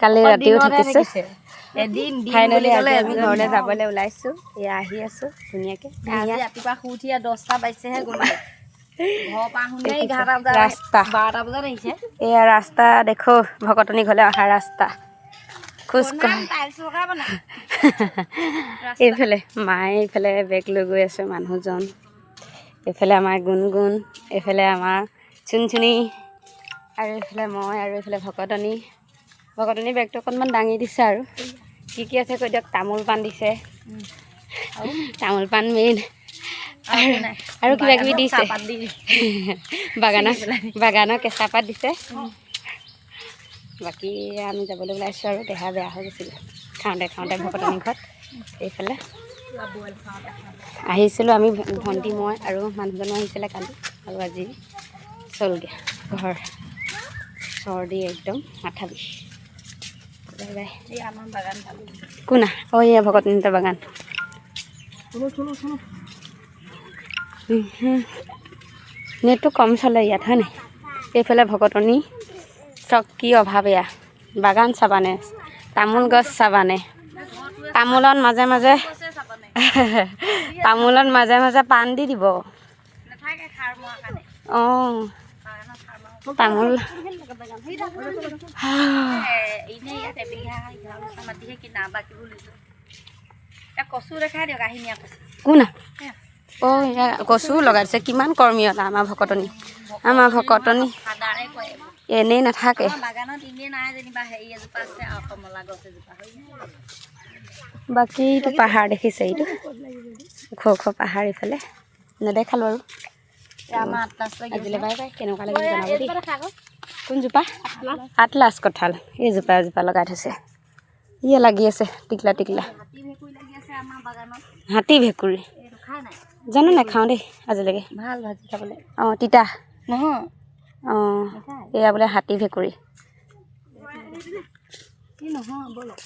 কালি ৰাতিও থাকিছোঁ ফাইনেলি আজি আমি ঘৰলৈ যাবলৈ ওলাইছোঁ এয়া আহি আছোঁ ধুনীয়াকৈ ৰাতিপুৱা শুই উঠি 10টা বাজিছেহে গ'লো ৰাস্তা 12টা বজাত আহিছে এয়া ৰাস্তা দেখো ভকতনী ঘৰলৈ অহা ৰাস্তা খোজকাঢ়ি এইফালে মায়ে এইফালে বেগ লৈ গৈ আছে মানুহজন এইফালে আমাৰ গুণগুণ এইফালে আমাৰ চুনচুনি আৰু এইফালে মই আৰু এইফালে ভকতনী বেগটো অকণমান দাঙি দিছে আৰু কি আছে কৈ দিয়ক তামোল পাণ দিছে তামোল পাণ মেইন আৰু কিবা কিবি দিছে বাগানৰ কেঁচা পাত দিছে বাকী আমি যাবলৈ ওলাইছোঁ আৰু দেহা বেয়া হৈ গৈছিলে খাওঁতে ভকতনী ঘৰত এইফালে আহিছিলোঁ আমি ভণ্টি মই আৰু মানুহজনো আহিছিলে কালি আৰু আজি চলগৈ ঘৰ চৰ্দি একদম মাথা বিষ বাই কোনা এয়া ভকতনীহঁতৰ বাগান নেটটো কম চলে ইয়াত হয়নে এইফালে ভকতনী চক কি অভাৱ এয়া বাগান চাবানে তামোল গছ চাবানে তামোলত মাজে পাণ দি দিব অঁ তামোল কোনা এয়া কচু লগাইছে কিমান কৰ্মীয়তা আমাৰ ভকতনী এনেই নাথাকে বাকীটো পাহাৰ দেখিছে এইটো ওখ পাহাৰ ইফালে নেদেখালোঁ আৰু আজিলৈ বাই কেনেকুৱা লাগিল জনাব দেই কোনজোপা আটলাছ কঁঠাল এইজোপা লগাই থৈছে ইয়ে লাগি আছে টিকলা হাতী ভেকুৰী জানো নাখাওঁ দেই আজিলৈকে ভাল ভাজি খাবলৈ অঁ তিতা নহয় অঁ এয়া বোলে হাতী ভেকুৰী নহয় ব'লক